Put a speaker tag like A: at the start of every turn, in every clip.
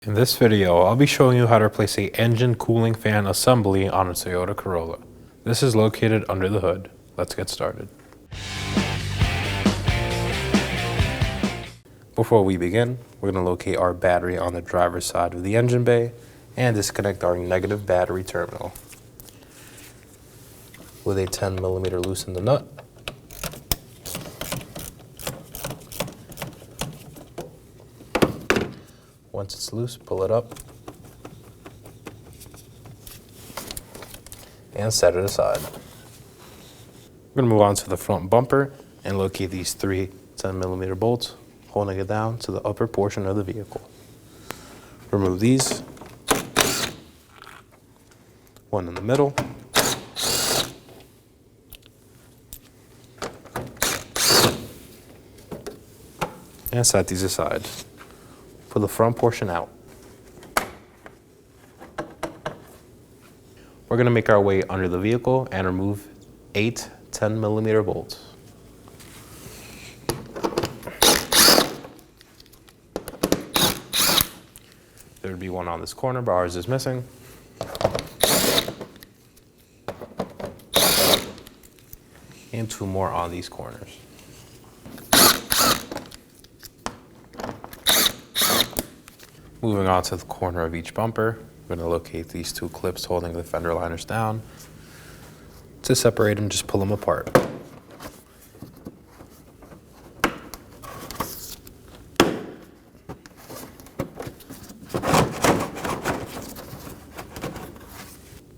A: In this video, I'll be showing you how to replace an engine cooling fan assembly on a Toyota Corolla. This is located under the hood. Let's get started. Before we begin, we're going to locate our battery on the driver's side of the engine bay and disconnect our negative battery terminal. With a 10mm loosen the nut. Once it's loose, pull it up and set it aside. We're going to move on to the front bumper and locate these three 10mm bolts, holding it down to the upper portion of the vehicle. Remove these, one in the middle, and set these aside. Pull the front portion out. We're going to make our way under the vehicle and remove 8 10mm bolts. There would be one on this corner, but ours is missing. And 2 more on these corners. Moving on to the corner of each bumper, we're going to locate these 2 clips holding the fender liners down. To separate them, just pull them apart.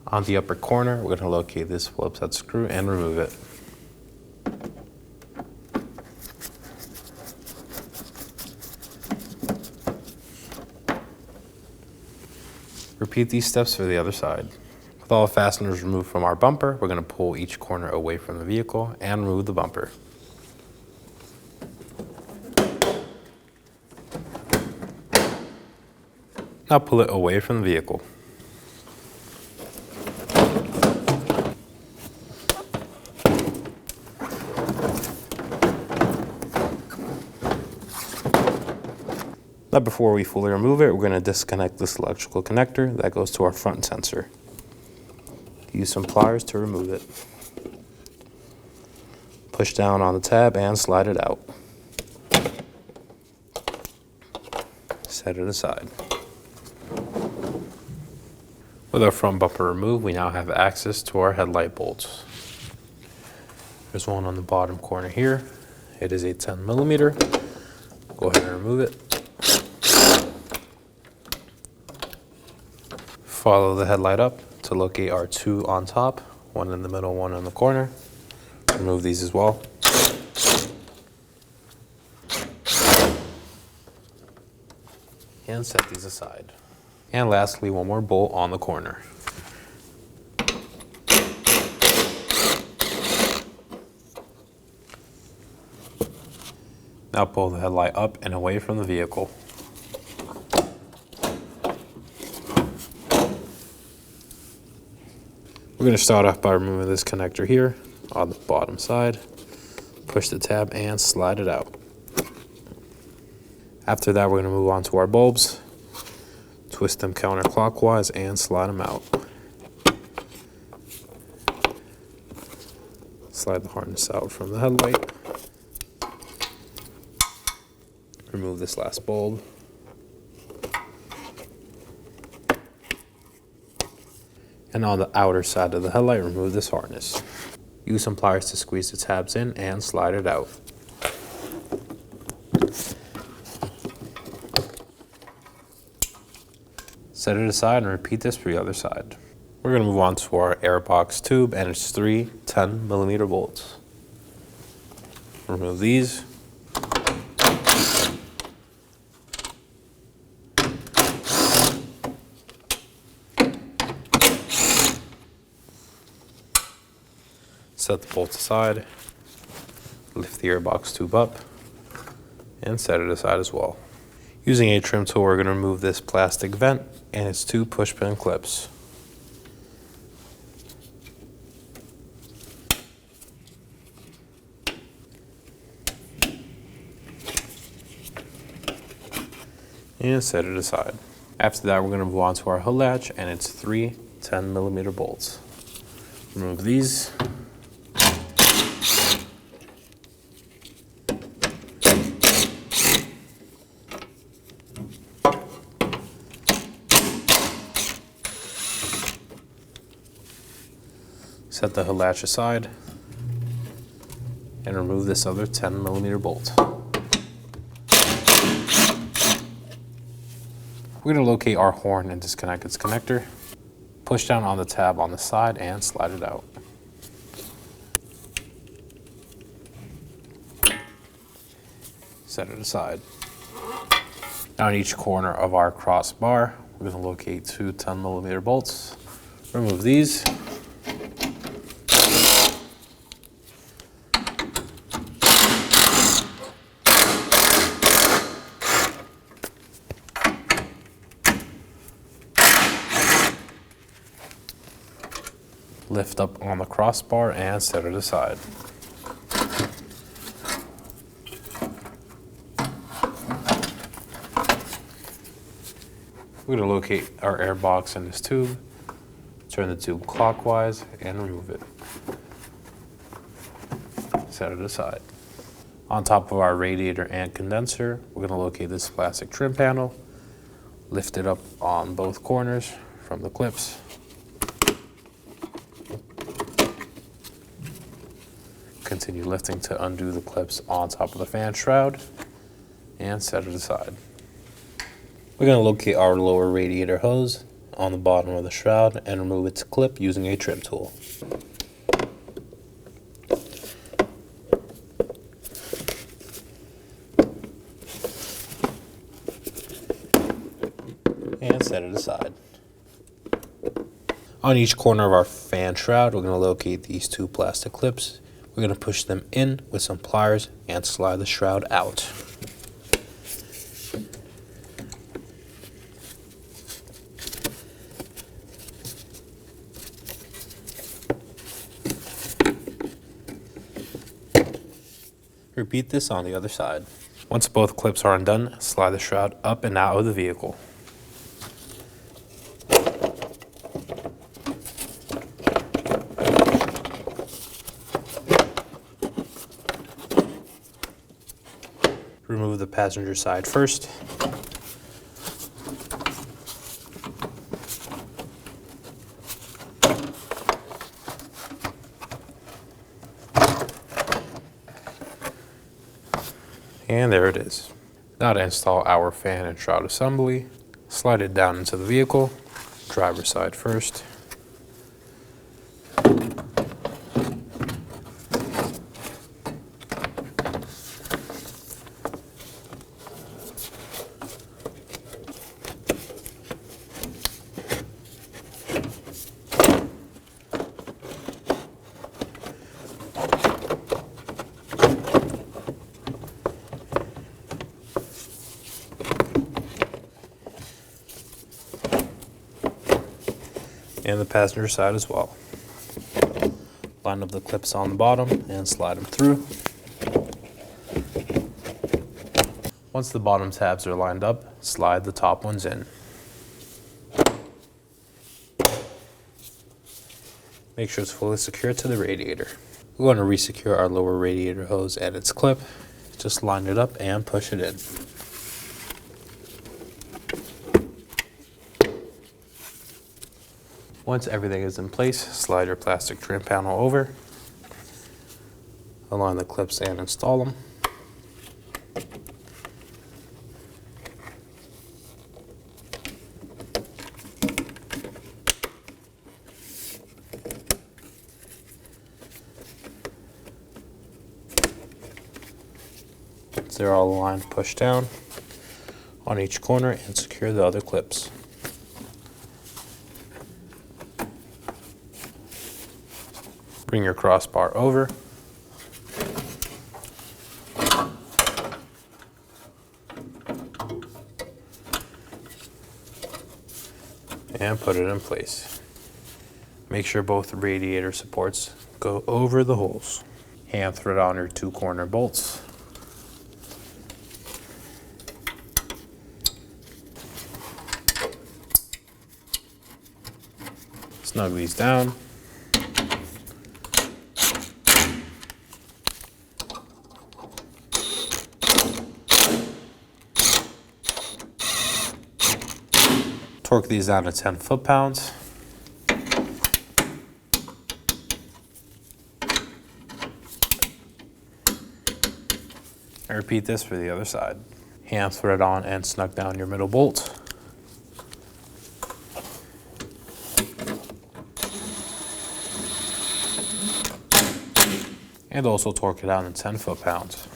A: On the upper corner, we're going to locate this Phillips head screw and remove it. Repeat these steps for the other side. With all the fasteners removed from our bumper, we're going to pull each corner away from the vehicle and remove the bumper. Now pull it away from the vehicle. Now before we fully remove it, we're going to disconnect this electrical connector that goes to our front sensor. Use some pliers to remove it. Push down on the tab and slide it out. Set it aside. With our front bumper removed, we now have access to our headlight bolts. There's one on the bottom corner here. It is a 10mm. Go ahead and remove it. Follow the headlight up to locate our 2 on top, one in the middle, one in the corner. Remove these as well. And set these aside. And lastly, one more bolt on the corner. Now pull the headlight up and away from the vehicle. We're going to start off by removing this connector here on the bottom side. Push the tab and slide it out. After that, we're going to move on to our bulbs. Twist them counterclockwise and slide them out. Slide the harness out from the headlight. Remove this last bulb. And on the outer side of the headlight, remove this harness. Use some pliers to squeeze the tabs in and slide it out. Set it aside and repeat this for the other side. We're going to move on to our airbox tube, and it's 3 10mm bolts. Remove these. Set the bolts aside, lift the airbox tube up, and set it aside as well. Using a trim tool, we're going to remove this plastic vent and its 2 push pin clips. and set it aside. After that, we're going to move on to our hood latch, and it's 3 10mm bolts. Remove these. Set the hood latch aside and remove this other 10mm bolt. We're going to locate our horn and disconnect its connector. Push down on the tab on the side and slide it out. Set it aside. Now in each corner of our crossbar, we're going to locate 2 10mm bolts. Remove these. Lift up on the crossbar and set it aside. We're going to locate our air box in this tube, turn the tube clockwise and remove it. Set it aside. On top of our radiator and condenser, we're going to locate this plastic trim panel, lift it up on both corners from the clips. Continue lifting to undo the clips on top of the fan shroud and set it aside. We're going to locate our lower radiator hose on the bottom of the shroud and remove its clip using a trim tool. And set it aside. On each corner of our fan shroud, we're going to locate these 2 plastic clips. We're going to push them in with some pliers and slide the shroud out. Repeat this on the other side. Once both clips are undone, slide the shroud up and out of the vehicle. Remove the passenger side first. And there it is. Now to install our fan and shroud assembly, slide it down into the vehicle, driver's side first. And the passenger side as well. Line up the clips on the bottom and slide them through. Once the bottom tabs are lined up, slide the top ones in. Make sure it's fully secured to the radiator. We want to resecure our lower radiator hose and its clip. Just line it up and push it in. Once everything is in place, slide your plastic trim panel over, align the clips and install them. Once they're all aligned, push down on each corner and secure the other clips. Bring your crossbar over. And put it in place. Make sure both radiator supports go over the holes. Hand thread on your 2 corner bolts. Snug these down. Torque these down to 10 foot-pounds. And repeat this for the other side. Hand thread on and snug down your middle bolt. And also torque it down to 10 foot-pounds.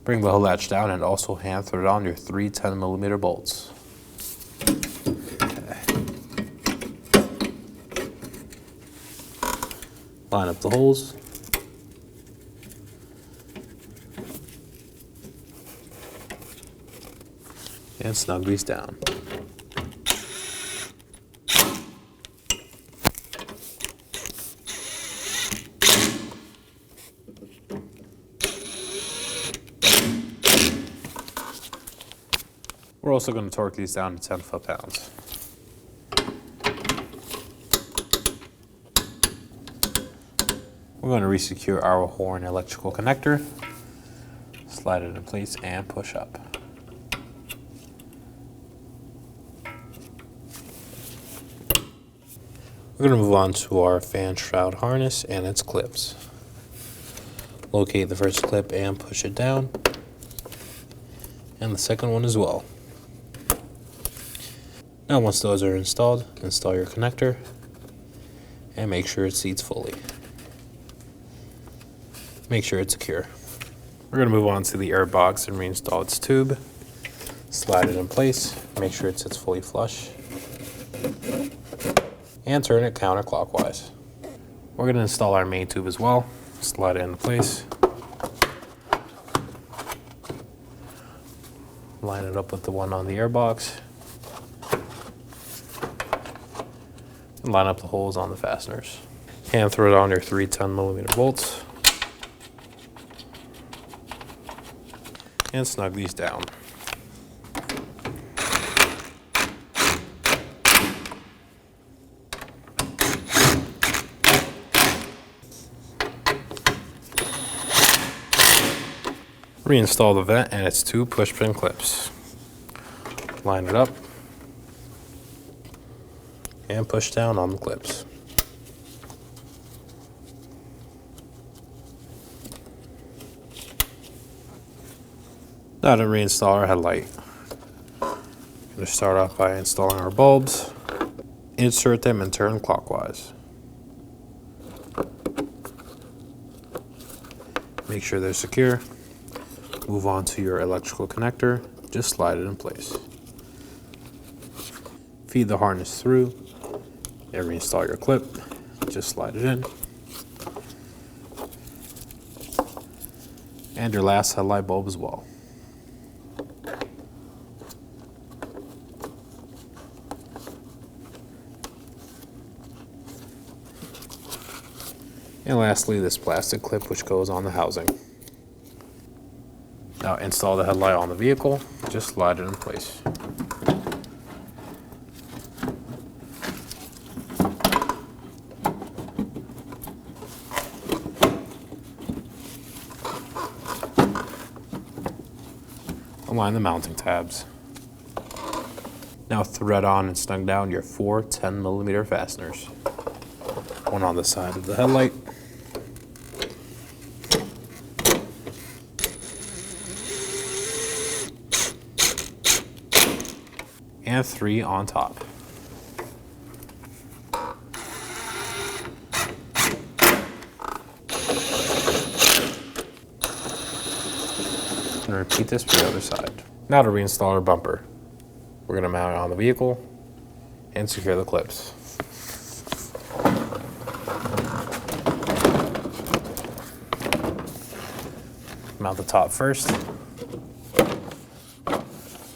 A: Bring the latch down and also hand thread on your 3 10mm bolts. Okay. Line up the holes. And snug these down. We're also going to torque these down to 10 foot-pounds. We're going to resecure our horn electrical connector, slide it in place and push up. We're going to move on to our fan shroud harness and its clips. Locate the first clip and push it down, and the second one as well. Now once those are installed, install your connector and make sure it seats fully. Make sure it's secure. We're going to move on to the air box and reinstall its tube. Slide it in place, make sure it sits fully flush, and turn it counterclockwise. We're going to install our main tube as well. Slide it into place. Line it up with the one on the air box. And line up the holes on the fasteners. Hand thread on your 3 10mm bolts. And snug these down. Reinstall the vent and its 2 push-pin clips. Line it up and push down on the clips. Now to reinstall our headlight. I'm going to start off by installing our bulbs. Insert them and turn clockwise. Make sure they're secure. Move on to your electrical connector. Just slide it in place. Feed the harness through and reinstall your clip. Just slide it in. And your last headlight bulb as well. And lastly, this plastic clip which goes on the housing. Now install the headlight on the vehicle. Just slide it in place. Align the mounting tabs. Now thread on and snug down your 4 10mm fasteners. One on the side of the headlight. And 3 on top. And repeat this for the other side. Now to reinstall our bumper. We're going to mount it on the vehicle and secure the clips. Mount the top first.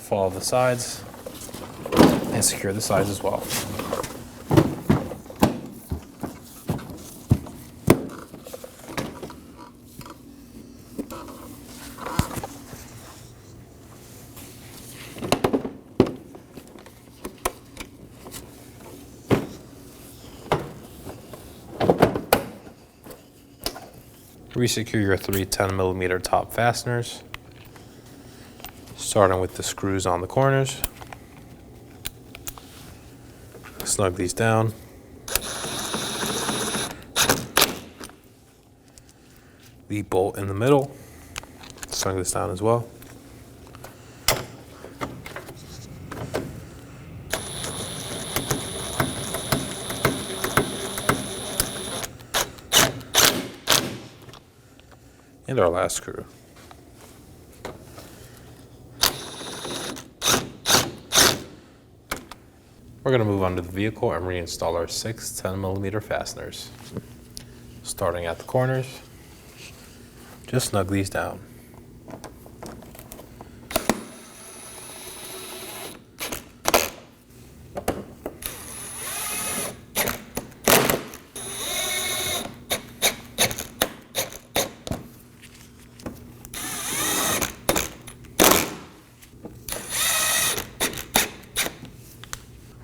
A: Follow the sides. And secure the sides as well. Resecure your three 10mm top fasteners, starting with the screws on the corners. Snug these down. The bolt in the middle, snug this down as well. And our last screw. We're going to move under the vehicle and reinstall our 6 10mm fasteners. Starting at the corners, just snug these down.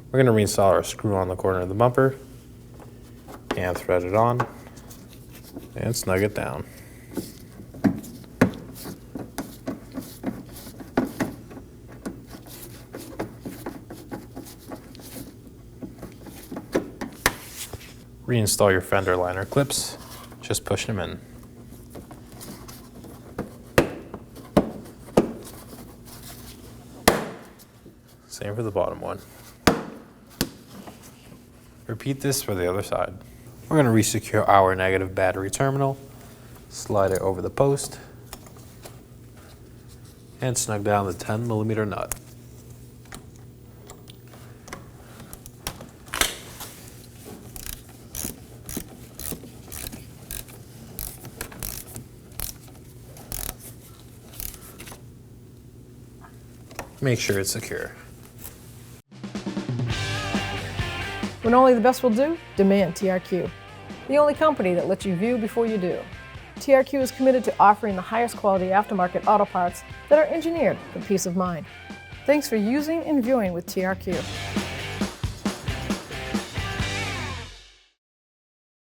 A: We're going to reinstall our screw on the corner of the bumper and thread it on and snug it down. Reinstall your fender liner clips, just push them in. Same for the bottom one. Repeat this for the other side. We're going to resecure our negative battery terminal, slide it over the post, and snug down the 10mm nut. Make sure it's secure.
B: When only the best will do, demand TRQ. The only company that lets you view before you do. TRQ is committed to offering the highest quality aftermarket auto parts that are engineered for peace of mind. Thanks for using and viewing with TRQ.